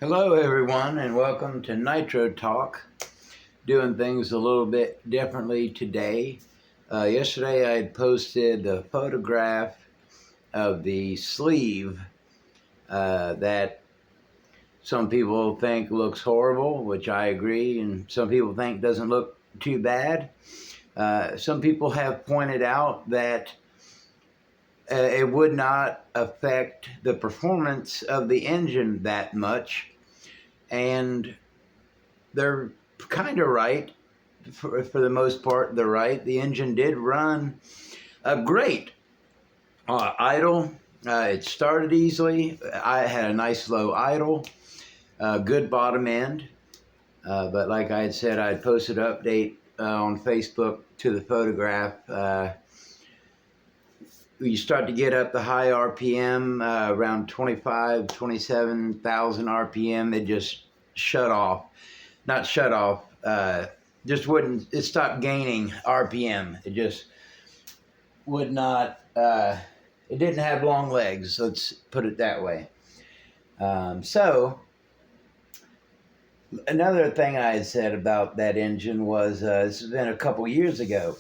Hello everyone and welcome to Nitro Talk. Doing things a little bit differently today. Yesterday I had posted a photograph of the sleeve that some people think looks horrible, which I agree, and some people think doesn't look too bad. Some people have pointed out that it would not affect the performance of the engine that much, and they're kind of right. For the most part, they're right. The engine did run great. Idle, it started easily. I had a nice low idle, good bottom end. But like I had said, I had posted an update on Facebook to the photograph. You start to get up the high RPM, around 25, 27,000 RPM, it just shut off. Not shut off, just wouldn't, it stopped gaining RPM. It just would not, it didn't have long legs, let's put it that way. So, another thing I had said about that engine was, this has been a couple years ago.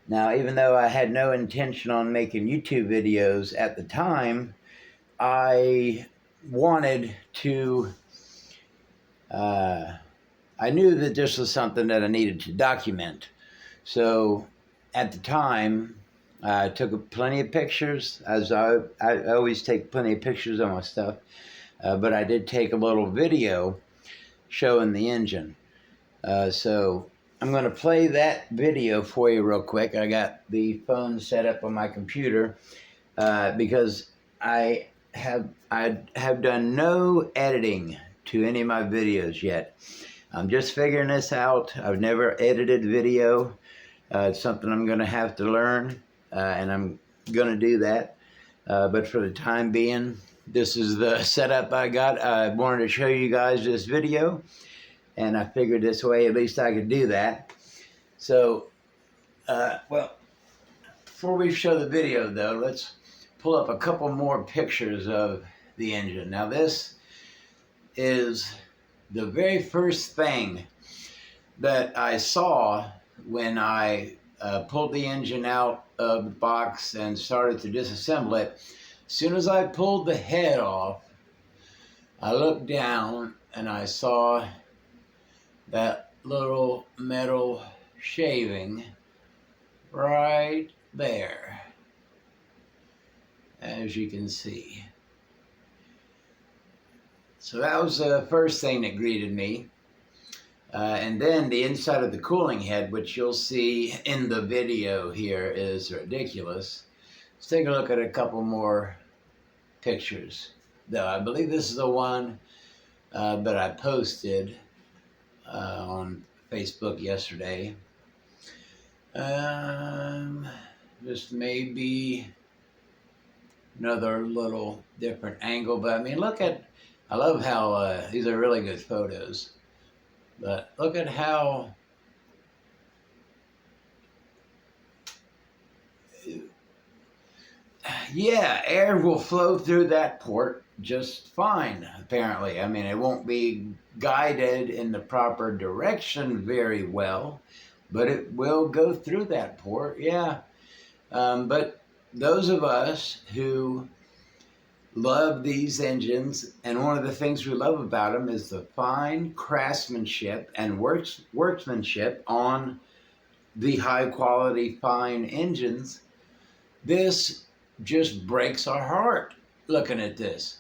Now, even though I had no intention on making YouTube videos at the time, I wanted to, I knew that this was something that I needed to document. So at the time, I took plenty of pictures, as I always take plenty of pictures of my stuff, but I did take a little video showing the engine. So I'm going to play that video for you real quick. I got the phone set up on my computer because I have done no editing to any of my videos yet. I'm just figuring this out. I've never edited video. It's something I'm going to have to learn, and I'm going to do that. But for the time being, this is the setup I got. I wanted to show you guys this video, and I figured this way at least I could do that. So, well, before we show the video though, let's pull up a couple more pictures of the engine. Now this is the very first thing that I saw when I pulled the engine out of the box and started to disassemble it. As soon as I pulled the head off, I looked down and I saw that little metal shaving right there, as you can see. So that was the first thing that greeted me. And then the inside of the cooling head, which you'll see in the video here, is ridiculous. Let's take a look at a couple more pictures. Though I believe this is the one that I posted on Facebook yesterday. This may be another little different angle, but I mean, look at, I love how these are really good photos, but look at how yeah, air will flow through that port just fine, apparently. I mean, it won't be guided in the proper direction very well, but it will go through that port, yeah. But those of us who love these engines, and one of the things we love about them is the fine craftsmanship and workmanship on the high quality fine engines, this just breaks our heart looking at this.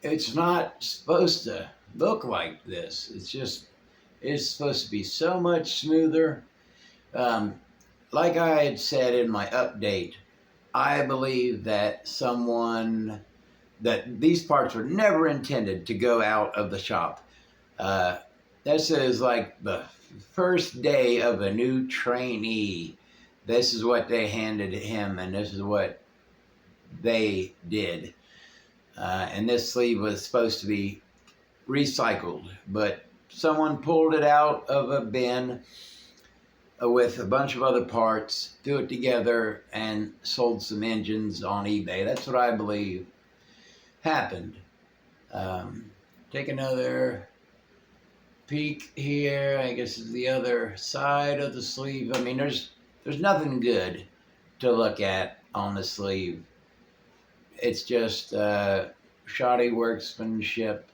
It's not supposed to look like this. It's supposed to be so much smoother. Like I had said in my update, I believe that these parts were never intended to go out of the shop. This is like the first day of a new trainee. This is what they handed him, and this is what they did. And this sleeve was supposed to be recycled, but someone pulled it out of a bin with a bunch of other parts, threw it together, and sold some engines on eBay. That's what I believe happened. Take another peek here. I guess is the other side of the sleeve. I mean, there's nothing good to look at on the sleeve. It's just shoddy workmanship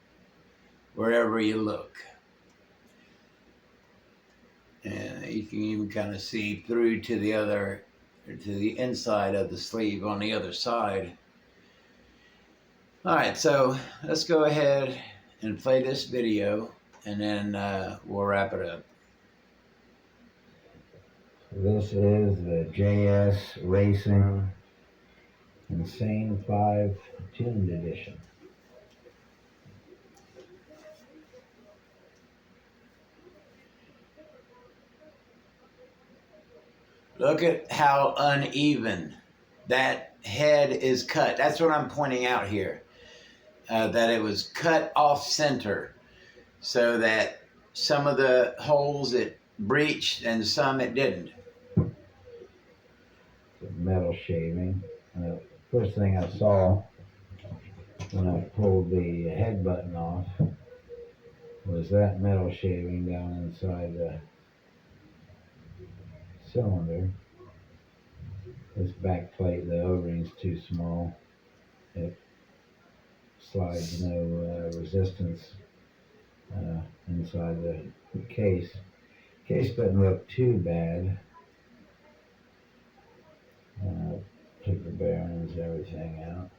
wherever you look. And you can even kind of see through to the inside of the sleeve on the other side. All right, so let's go ahead and play this video, and then we'll wrap it up. This is the JS Racing Insane 5 Tuned Edition. Look at how uneven that head is cut. That's what I'm pointing out here. That it was cut off center so that some of the holes it breached and some it didn't. The metal shaving. First thing I saw when I pulled the head button off was that metal shaving down inside the cylinder. This back plate, the O-ring's too small. It slides no resistance inside the case. Case doesn't look too bad. Took the bearings, everything out.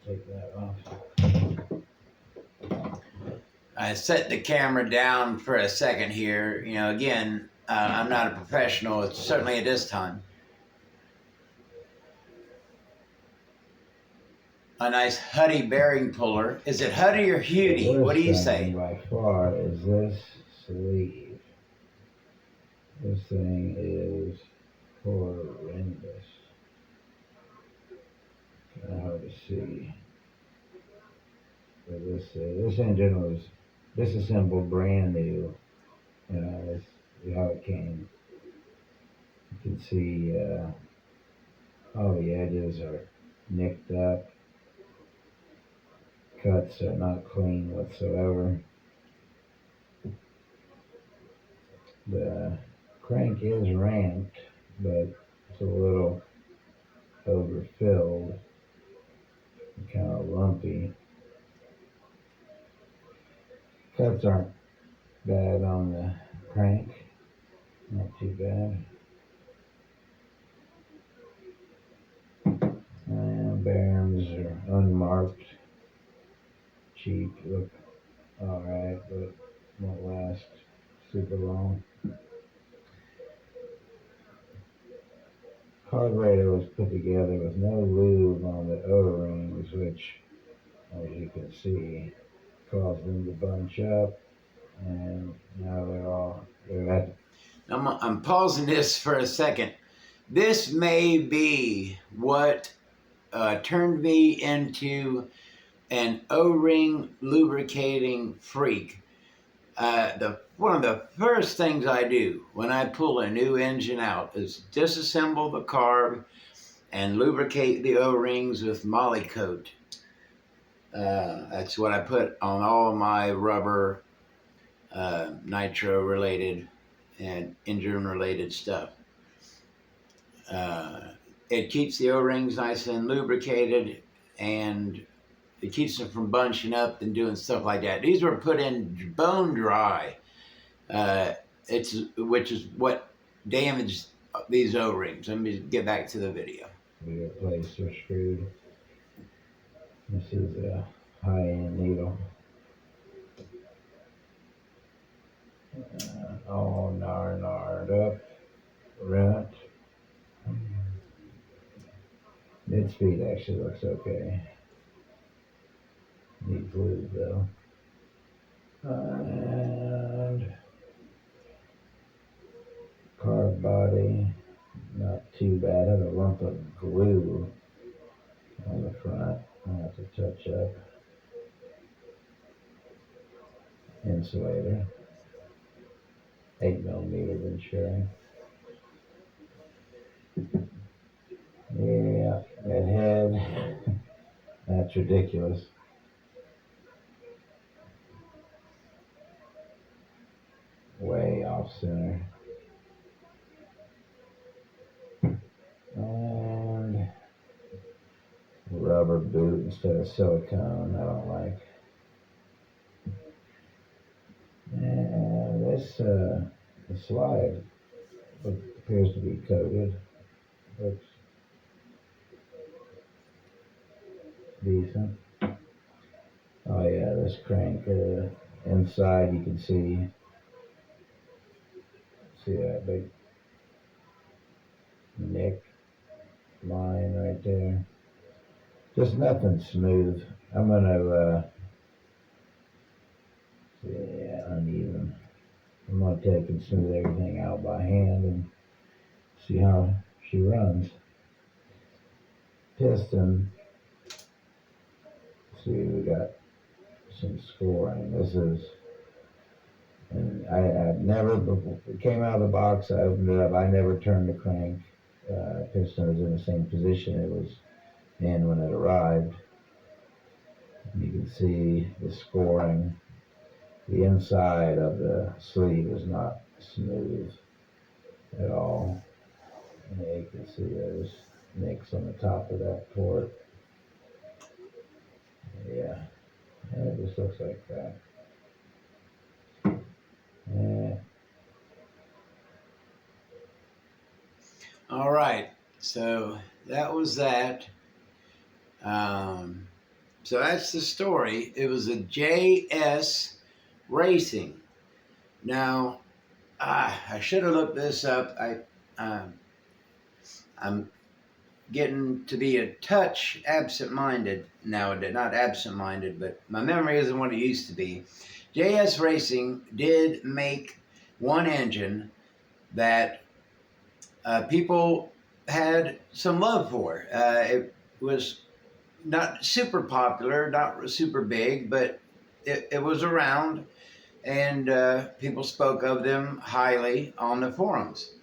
Take that off. I set the camera down for a second here. You know, again, I'm not a professional, certainly at this time. A nice Huddy bearing puller. Is it Huddy or Huddy? What do you say? By far is this sleeve. This thing is horrendous. Kind of hard to see. But this engine was disassembled brand new. You know, this is how it came. You can see all the edges are nicked up. Cuts are not clean whatsoever. The crank is ramped, but it's a little overfilled, kind of lumpy. Cuts aren't bad on the crank, not too bad. And bearings are unmarked, cheap, look alright, but won't last super long. Carburetor was put together with no lube on the O-rings, which, as you can see, caused them to bunch up, and now they're at. I'm pausing this for a second. This may be what turned me into an O-ring lubricating freak. One of the first things I do when I pull a new engine out is disassemble the carb and lubricate the O-rings with Molykote. That's what I put on all of my rubber, nitro related and engine related stuff. It keeps the O-rings nice and lubricated, and it keeps them from bunching up and doing stuff like that. These were put in bone dry, which is what damaged these O-rings. Let me get back to the video. We replaced or screwed. This is a high-end needle. All gnarred up, rent. Mid-speed actually looks okay. Needs lube though. And carb body, not too bad. Had a lump of glue on the front. I'll have to touch up. Insulator, 8mm been sharing. ridiculous. Way off center. And rubber boot instead of silicone. I don't like. And this the slide appears to be coated. Looks decent. Oh yeah, this crank inside you can see that big nick line right there. Just nothing smooth. I'm gonna yeah, uneven. I'm gonna take and smooth everything out by hand and see how she runs. Piston. See, we got some scoring. This is, and I never, before it came out of the box, I opened it up, I never turned the crank. Piston was in the same position it was in when it arrived. You can see the scoring. The inside of the sleeve is not smooth at all. And you can see there's nicks on the top of that port. Yeah, and it just looks like that. Yeah. All right, so that was that. So that's the story. It was a JS Racing. Now, I should have looked this up. I'm getting to be a touch absent-minded nowadays. Not absent-minded, but my memory isn't what it used to be. JS Racing did make one engine that people had some love for. It was not super popular, not super big, but it was around, and people spoke of them highly on the forums.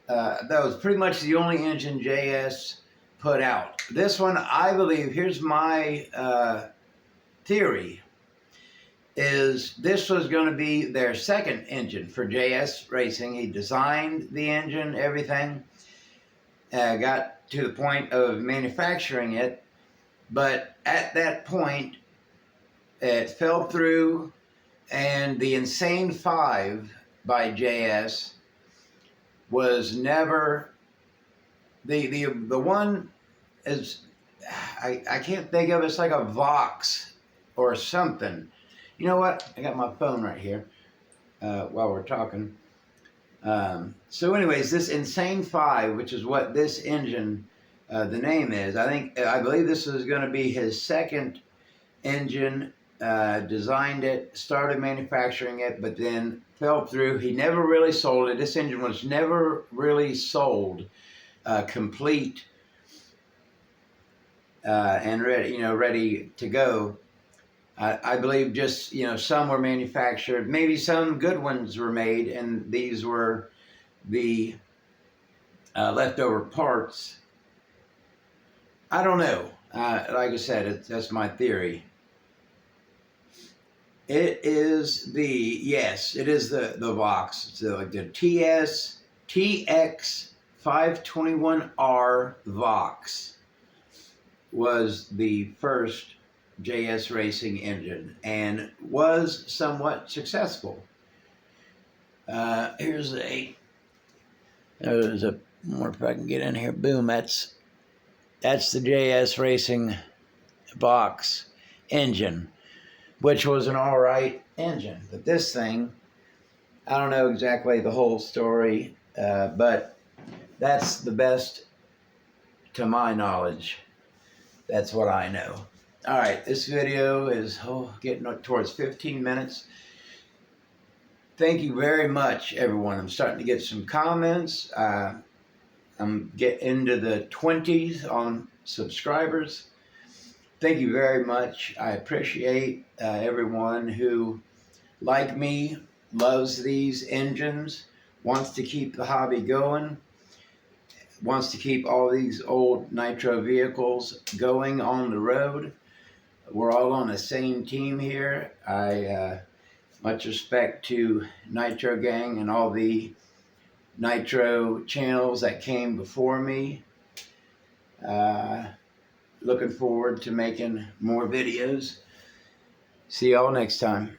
That was pretty much the only engine JS put out. This one, I believe, here's my theory, is this was going to be their second engine for JS Racing. He designed the engine, everything, got to the point of manufacturing it, but at that point, it fell through, and the Insane 5 by JS was never, the one is, I can't think of it. It's like a Vox or something. You know what? I got my phone right here while we're talking. So anyways, this Insane 5, which is what this engine, the name is, I believe this is going to be his second engine. Designed it, started manufacturing it, but then fell through. He never really sold it. This engine was never really sold complete and ready to go. I believe just, some were manufactured. Maybe some good ones were made, and these were the leftover parts. I don't know. Like I said, that's my theory. It is the Vox. So like the TX 521R Vox was the first JS Racing engine and was somewhat successful. There's a more if I can get in here. Boom, that's the JS Racing Vox engine, which was an all right engine. But this thing, I don't know exactly the whole story, but that's the best to my knowledge. That's what I know. All right, this video is getting towards 15 minutes. Thank you very much, everyone. I'm starting to get some comments. I'm getting into the 20s on subscribers. Thank you very much. I appreciate everyone who, like me, loves these engines, wants to keep the hobby going. wants to keep all these old nitro vehicles going on the road. We're all on the same team here. Much respect to Nitro Gang and all the Nitro channels that came before me. Looking forward to making more videos. See y'all next time.